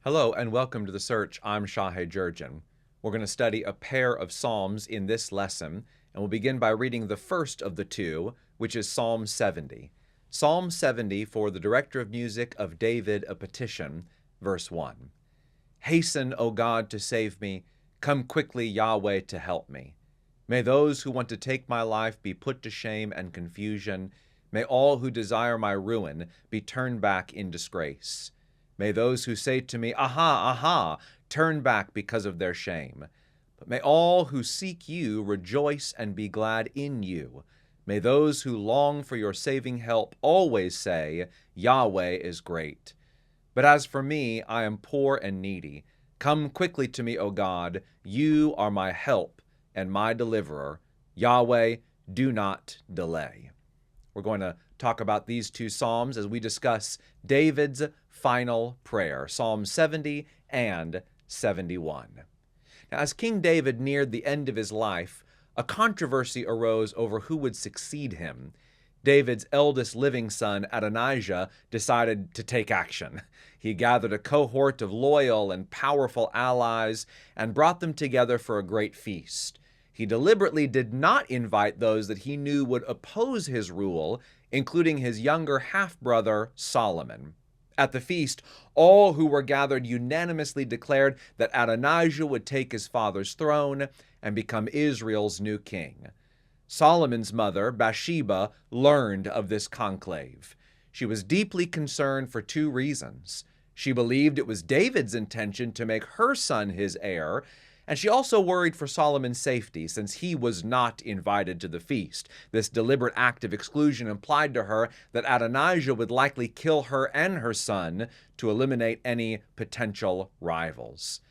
Hello and welcome to The Search. I'm Shahid Jurgen. We're going to study a pair of Psalms in this lesson, and we'll begin by reading the first of the two, which is Psalm 70. Psalm 70 for the director of music of David, a petition, verse 1. Hasten, O God, to save me. Come quickly, Yahweh, to help me. May those who want to take my life be put to shame and confusion. May all who desire my ruin be turned back in disgrace. May those who say to me, Aha, aha, turn back because of their shame. But may all who seek you rejoice and be glad in you. May those who long for your saving help always say, Yahweh is great. But as for me, I am poor and needy. Come quickly to me, O God. You are my help and my deliverer. Yahweh, do not delay. We're going to talk about these two Psalms as we discuss David's final prayer, Psalm 70 and 71. Now, as King David neared the end of his life, a controversy arose over who would succeed him. David's eldest living son, Adonijah, decided to take action. He gathered a cohort of loyal and powerful allies and brought them together for a great feast. He deliberately did not invite those that he knew would oppose his rule, including his younger half-brother, Solomon. At the feast, all who were gathered unanimously declared that Adonijah would take his father's throne and become Israel's new king. Solomon's mother, Bathsheba, learned of this conclave. She was deeply concerned for two reasons. She believed it was David's intention to make her son his heir, and she also worried for Solomon's safety, since he was not invited to the feast. This deliberate act of exclusion implied to her that Adonijah would likely kill her and her son to eliminate any potential rivals.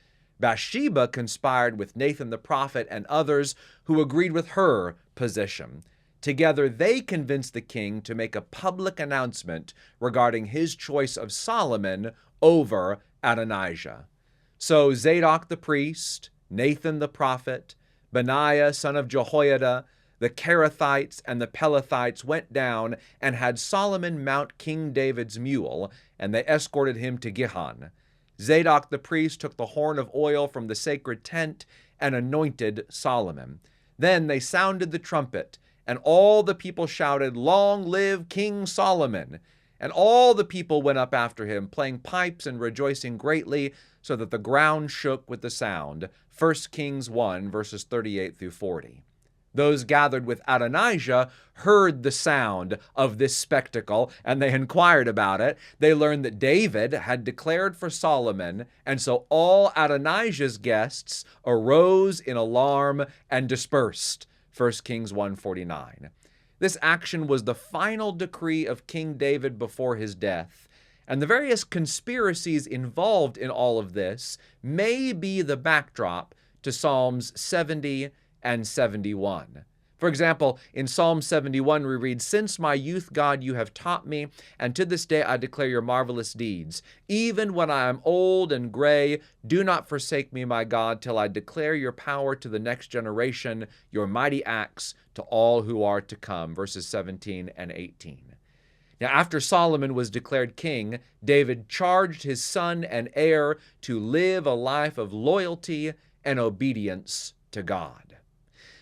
Bathsheba conspired with Nathan the prophet and others who agreed with her position. Together, they convinced the king to make a public announcement regarding his choice of Solomon over Adonijah. So Zadok the priest, Nathan the prophet, Benaiah son of Jehoiada, the Kerethites and the Pelethites went down and had Solomon mount King David's mule, and they escorted him to Gihon. Zadok the priest took the horn of oil from the sacred tent and anointed Solomon. Then they sounded the trumpet, and all the people shouted, Long live King Solomon! And all the people went up after him, playing pipes and rejoicing greatly, so that the ground shook with the sound. 1 Kings 1, verses 38 through 40. Those gathered with Adonijah heard the sound of this spectacle, and they inquired about it. They learned that David had declared for Solomon, and so all Adonijah's guests arose in alarm and dispersed. 1 Kings 1:49. This action was the final decree of King David before his death, and the various conspiracies involved in all of this may be the backdrop to Psalms 70 and 71. For example, in Psalm 71 we read, Since my youth, God, you have taught me, and to this day I declare your marvelous deeds. Even when I am old and gray, do not forsake me, my God, till I declare your power to the next generation, your mighty acts to all who are to come. Verses 17 and 18. Now, after Solomon was declared king, David charged his son and heir to live a life of loyalty and obedience to God.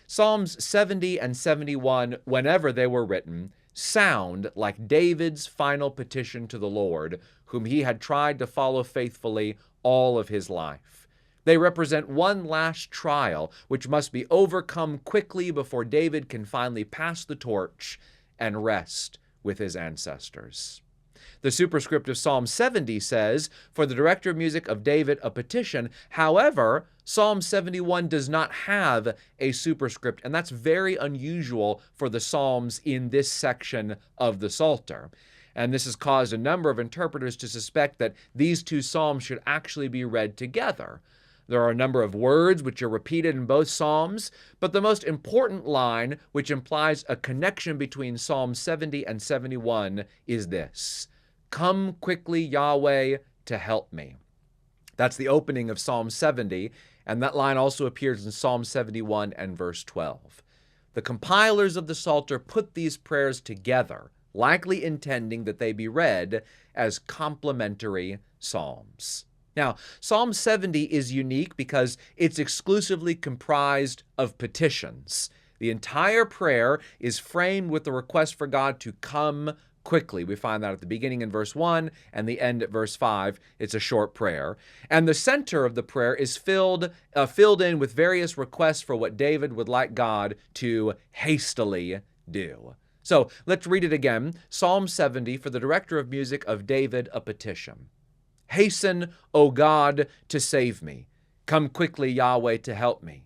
Psalms 70 and 71, whenever they were written, sound like David's final petition to the Lord, whom he had tried to follow faithfully all of his life. They represent one last trial, which must be overcome quickly before David can finally pass the torch and rest with his ancestors. The superscript of Psalm 70 says, For the director of music of David, a petition. However, Psalm 71 does not have a superscript, and that's very unusual for the Psalms in this section of the Psalter. And this has caused a number of interpreters to suspect that these two Psalms should actually be read together. There are a number of words which are repeated in both Psalms, but the most important line, which implies a connection between Psalm 70 and 71, is this: Come quickly, Yahweh, to help me. That's the opening of Psalm 70, and that line also appears in Psalm 71 and verse 12. The compilers of the Psalter put these prayers together, likely intending that they be read as complementary psalms. Now, Psalm 70 is unique because it's exclusively comprised of petitions. The entire prayer is framed with the request for God to come quickly. We find that at the beginning in verse 1 and the end at verse 5. It's a short prayer. And the center of the prayer is filled in with various requests for what David would like God to hastily do. So let's read it again. Psalm 70, for the director of music of David, a petition. Hasten, O God, to save me. Come quickly, Yahweh, to help me.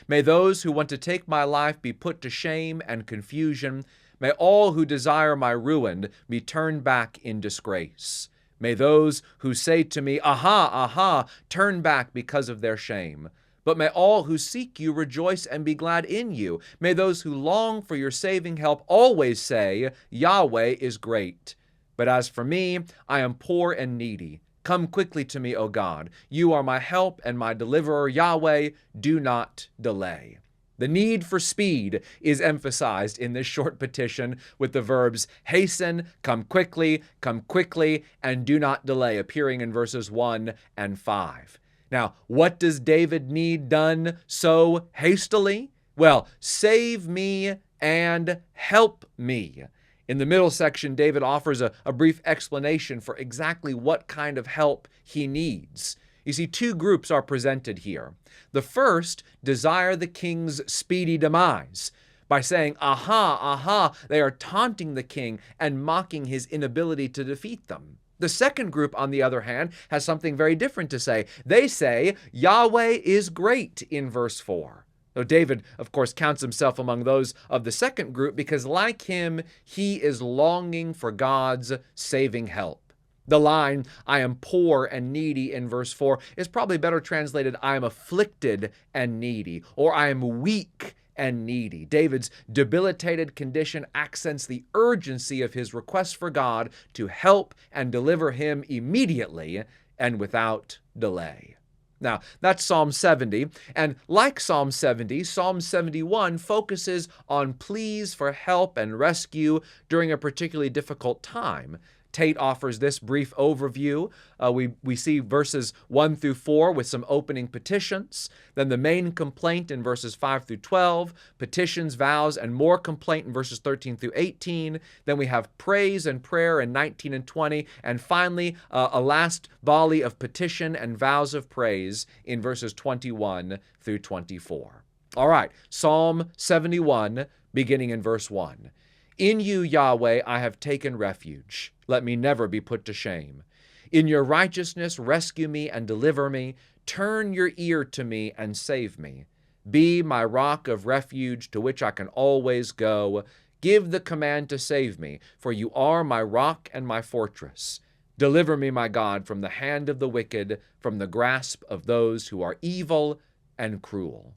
May those who want to take my life be put to shame and confusion. May all who desire my ruin be turned back in disgrace. May those who say to me, Aha, aha, turn back because of their shame. But may all who seek you rejoice and be glad in you. May those who long for your saving help always say, Yahweh is great. But as for me, I am poor and needy. Come quickly to me, O God. You are my help and my deliverer. Yahweh, do not delay. The need for speed is emphasized in this short petition with the verbs hasten, come quickly, and do not delay, appearing in verses 1 and 5. Now, what does David need done so hastily? Well, save me and help me. In the middle section, David offers a brief explanation for exactly what kind of help he needs. You see, two groups are presented here. The first desire the king's speedy demise. By saying, aha, aha, they are taunting the king and mocking his inability to defeat them. The second group, on the other hand, has something very different to say. They say, Yahweh is great in verse 4. So David, of course, counts himself among those of the second group because, like him, he is longing for God's saving help. The line, I am poor and needy in verse 4 is probably better translated, I am afflicted and needy, or I am weak and needy. David's debilitated condition accents the urgency of his request for God to help and deliver him immediately and without delay. Now, that's Psalm 70, and like Psalm 70, Psalm 71 focuses on pleas for help and rescue during a particularly difficult time. Tate offers this brief overview. We see verses 1 through 4 with some opening petitions, then the main complaint in verses 5 through 12, petitions, vows, and more complaint in verses 13 through 18. Then we have praise and prayer in 19 and 20, and finally a last volley of petition and vows of praise in verses 21 through 24. All right, Psalm 71, beginning in verse 1. In you, Yahweh, I have taken refuge. Let me never be put to shame. In your righteousness, rescue me and deliver me. Turn your ear to me and save me. Be my rock of refuge to which I can always go. Give the command to save me, for you are my rock and my fortress. Deliver me, my God, from the hand of the wicked, from the grasp of those who are evil and cruel.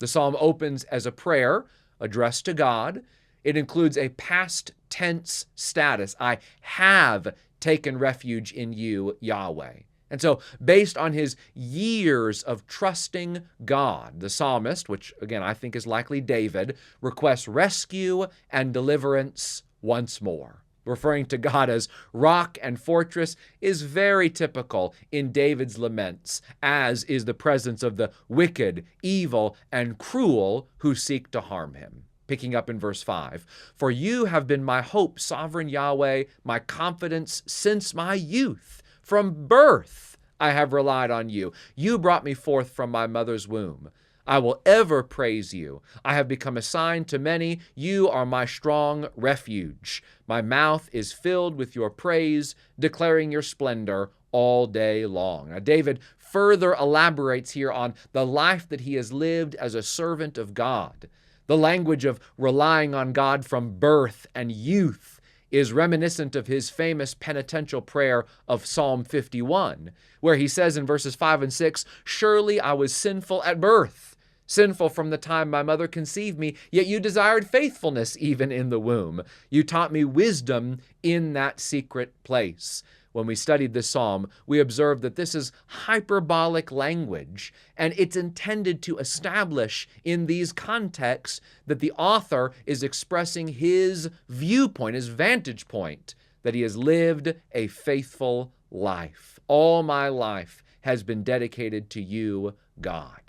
The psalm opens as a prayer addressed to God. It includes a past tense status. I have taken refuge in you, Yahweh. And so, based on his years of trusting God, the psalmist, which again I think is likely David, requests rescue and deliverance once more. Referring to God as rock and fortress is very typical in David's laments, as is the presence of the wicked, evil, and cruel who seek to harm him. Picking up in verse 5, for you have been my hope, sovereign Yahweh, my confidence since my youth. From birth I have relied on you. You brought me forth from my mother's womb. I will ever praise you. I have become a sign to many. You are my strong refuge. My mouth is filled with your praise, declaring your splendor all day long. Now, David further elaborates here on the life that he has lived as a servant of God. The language of relying on God from birth and youth is reminiscent of his famous penitential prayer of Psalm 51, where he says in verses 5 and 6, surely I was sinful at birth, sinful from the time my mother conceived me, yet you desired faithfulness even in the womb. You taught me wisdom in that secret place. When we studied this psalm, we observed that this is hyperbolic language, and it's intended to establish in these contexts that the author is expressing his viewpoint, his vantage point, that he has lived a faithful life. All my life has been dedicated to you, God.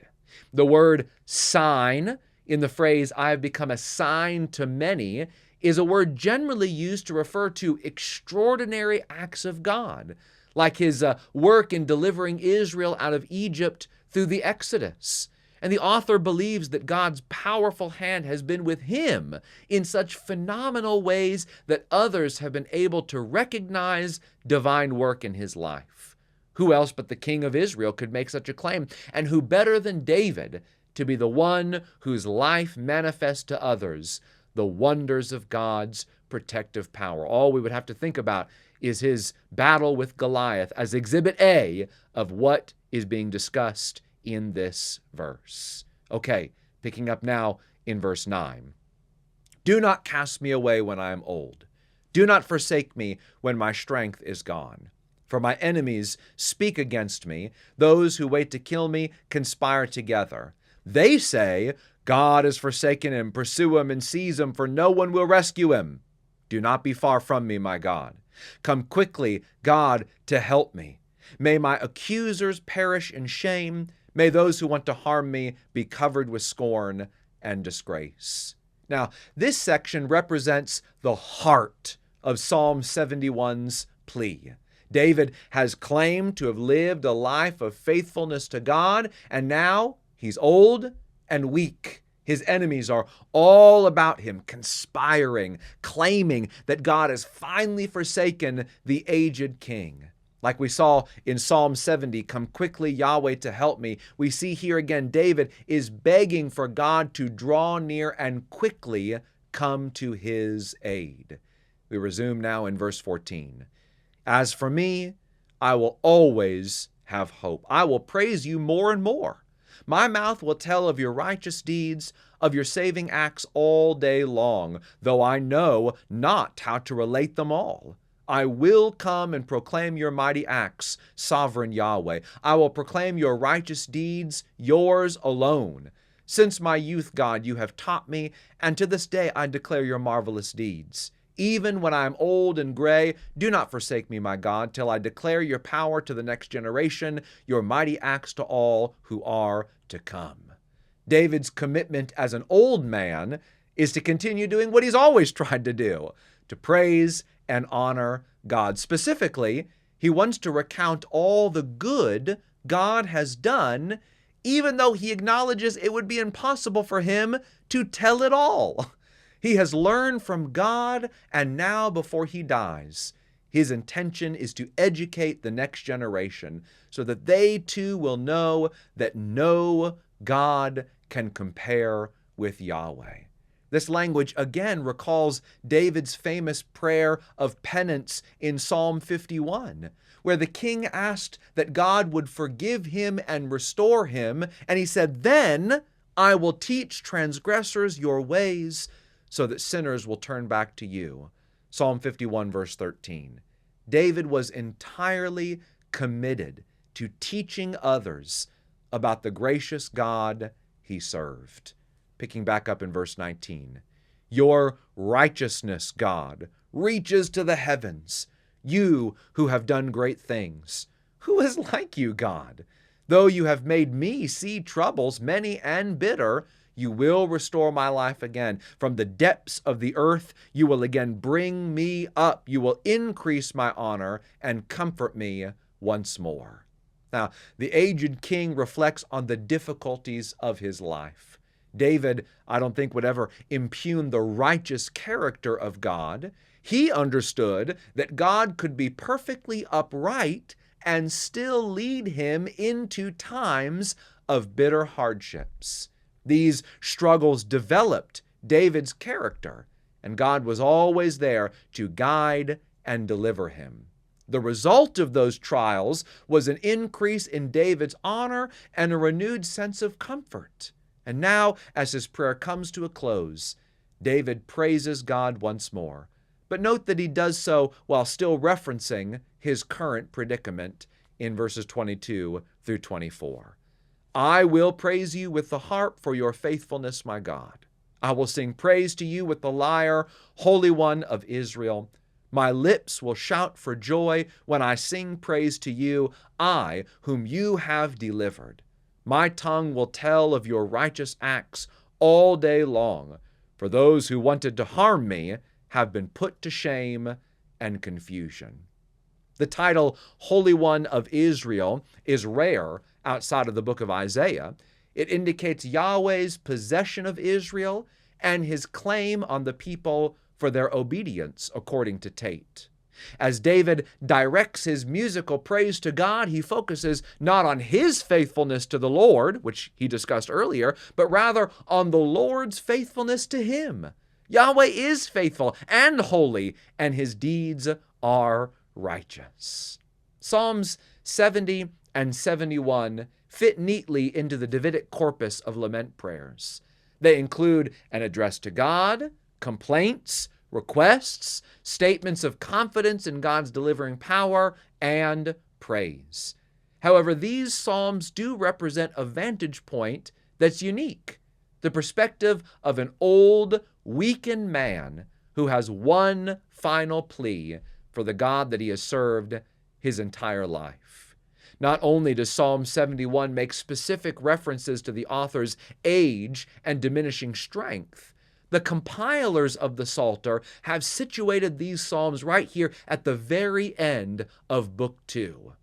The word sign in the phrase, I have become a sign to many, is a word generally used to refer to extraordinary acts of God, like his work in delivering Israel out of Egypt through the Exodus. And the author believes that God's powerful hand has been with him in such phenomenal ways that others have been able to recognize divine work in his life. Who else but the king of Israel could make such a claim? And who better than David to be the one whose life manifests to others the wonders of God's protective power? All we would have to think about is his battle with Goliath as exhibit A of what is being discussed in this verse. Okay, picking up now in verse 9. Do not cast me away when I am old. Do not forsake me when my strength is gone. For my enemies speak against me. Those who wait to kill me conspire together. They say, God has forsaken him. Pursue him and seize him, for no one will rescue him. Do not be far from me, my God. Come quickly, God, to help me. May my accusers perish in shame. May those who want to harm me be covered with scorn and disgrace. Now, this section represents the heart of Psalm 71's plea. David has claimed to have lived a life of faithfulness to God, and now he's old and weak. His enemies are all about him, conspiring, claiming that God has finally forsaken the aged king. Like we saw in Psalm 70, come quickly, Yahweh, to help me. We see here again, David is begging for God to draw near and quickly come to his aid. We resume now in verse 14. As for me, I will always have hope. I will praise you more and more. My mouth will tell of your righteous deeds, of your saving acts all day long, though I know not how to relate them all. I will come and proclaim your mighty acts, sovereign Yahweh. I will proclaim your righteous deeds, yours alone. Since my youth, God, you have taught me, and to this day I declare your marvelous deeds. Even when I am old and gray, do not forsake me, my God, till I declare your power to the next generation, your mighty acts to all who are to come. David's commitment as an old man is to continue doing what he's always tried to do, to praise and honor God. Specifically, he wants to recount all the good God has done, even though he acknowledges it would be impossible for him to tell it all. He has learned from God, and now before he dies, his intention is to educate the next generation so that they too will know that no God can compare with Yahweh. This language again recalls David's famous prayer of penance in Psalm 51, where the king asked that God would forgive him and restore him, and he said, "Then I will teach transgressors your ways, so that sinners will turn back to you." Psalm 51, verse 13. David was entirely committed to teaching others about the gracious God he served. Picking back up in verse 19. Your righteousness, God, reaches to the heavens. You who have done great things. Who is like you, God? Though you have made me see troubles, many and bitter, you will restore my life again. From the depths of the earth, you will again bring me up. You will increase my honor and comfort me once more. Now, the aged king reflects on the difficulties of his life. David, I don't think, would ever impugn the righteous character of God. He understood that God could be perfectly upright and still lead him into times of bitter hardships. These struggles developed David's character, and God was always there to guide and deliver him. The result of those trials was an increase in David's honor and a renewed sense of comfort. And now, as his prayer comes to a close, David praises God once more. But note that he does so while still referencing his current predicament in verses 22 through 24. I will praise you with the harp for your faithfulness, my God. I will sing praise to you with the lyre, Holy One of Israel. My lips will shout for joy when I sing praise to you, I whom you have delivered. My tongue will tell of your righteous acts all day long, for those who wanted to harm me have been put to shame and confusion. The title Holy One of Israel is rare outside of the book of Isaiah. It indicates Yahweh's possession of Israel and his claim on the people for their obedience, according to Tate. As David directs his musical praise to God, he focuses not on his faithfulness to the Lord, which he discussed earlier, but rather on the Lord's faithfulness to him. Yahweh is faithful and holy, and his deeds are righteous. Psalms 70 and 71 fit neatly into the Davidic corpus of lament prayers. They include an address to God, complaints, requests, statements of confidence in God's delivering power, and praise. However, these psalms do represent a vantage point that's unique, the perspective of an old, weakened man who has one final plea for the God that he has served his entire life. Not only does Psalm 71 make specific references to the author's age and diminishing strength, the compilers of the Psalter have situated these psalms right here at the very end of Book 2.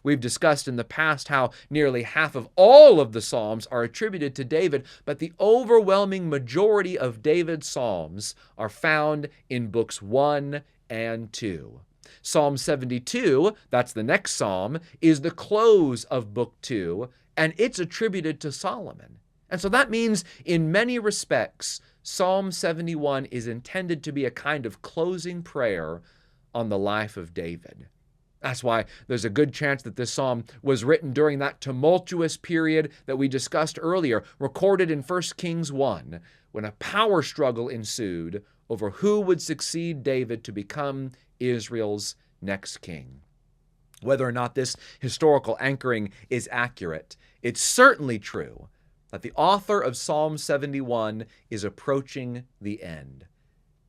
We've discussed in the past how nearly half of all of the Psalms are attributed to David, but the overwhelming majority of David's Psalms are found in Books 1 and 2. Psalm 72, that's the next psalm, is the close of Book 2, and it's attributed to Solomon. And so that means, in many respects, Psalm 71 is intended to be a kind of closing prayer on the life of David. That's why there's a good chance that this psalm was written during that tumultuous period that we discussed earlier, recorded in 1 Kings 1, when a power struggle ensued over who would succeed David to become Israel's next king. Whether or not this historical anchoring is accurate, it's certainly true that the author of Psalm 71 is approaching the end.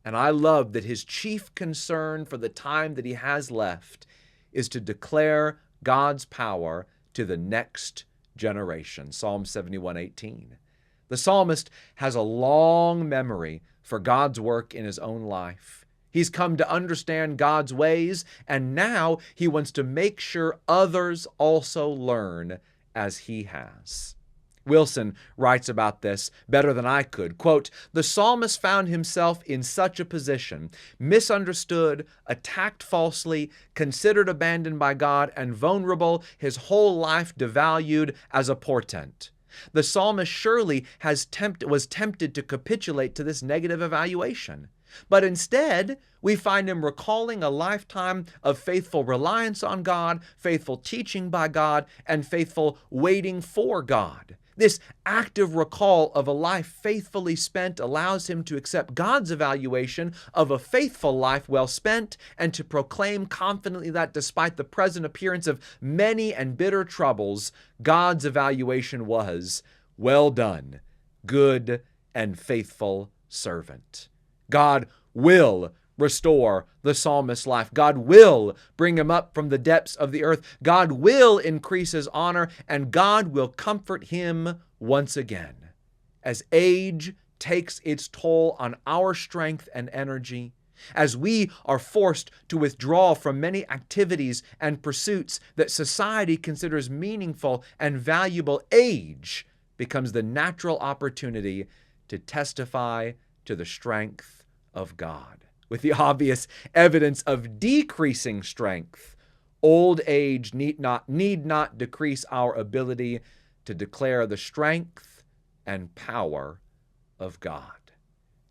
And I love that his chief concern for the time that he has left is to declare God's power to the next generation. Psalm 71:18. The psalmist has a long memory for God's work in his own life. He's come to understand God's ways, and now he wants to make sure others also learn as he has. Wilson writes about this better than I could. Quote, "The psalmist found himself in such a position, misunderstood, attacked falsely, considered abandoned by God, and vulnerable, his whole life devalued as a portent. The psalmist surely was tempted to capitulate to this negative evaluation. But instead, we find him recalling a lifetime of faithful reliance on God, faithful teaching by God, and faithful waiting for God. This active recall of a life faithfully spent allows him to accept God's evaluation of a faithful life well spent and to proclaim confidently that despite the present appearance of many and bitter troubles, God's evaluation was, 'Well done, good and faithful servant.'" God will restore the psalmist's life. God will bring him up from the depths of the earth. God will increase his honor, and God will comfort him once again. As age takes its toll on our strength and energy, as we are forced to withdraw from many activities and pursuits that society considers meaningful and valuable, age becomes the natural opportunity to testify to the strength of God. With the obvious evidence of decreasing strength, old age need not decrease our ability to declare the strength and power of God.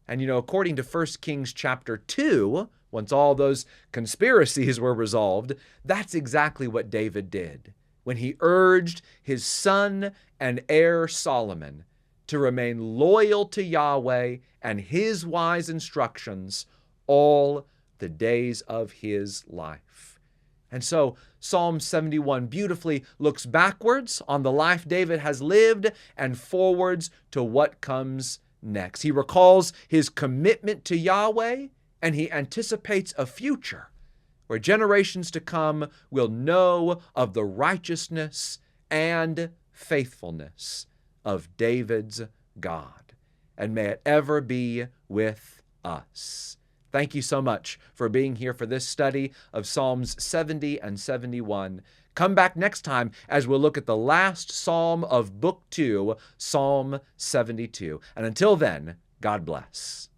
And according to 1 Kings chapter 2, once all those conspiracies were resolved, that's exactly what David did when he urged his son and heir Solomon to remain loyal to Yahweh and his wise instructions all the days of his life. And so Psalm 71 beautifully looks backwards on the life David has lived and forwards to what comes next. He recalls his commitment to Yahweh and he anticipates a future where generations to come will know of the righteousness and faithfulness of David's God. And may it ever be with us. Thank you so much for being here for this study of Psalms 70 and 71. Come back next time as we'll look at the last psalm of Book 2, Psalm 72. And until then, God bless.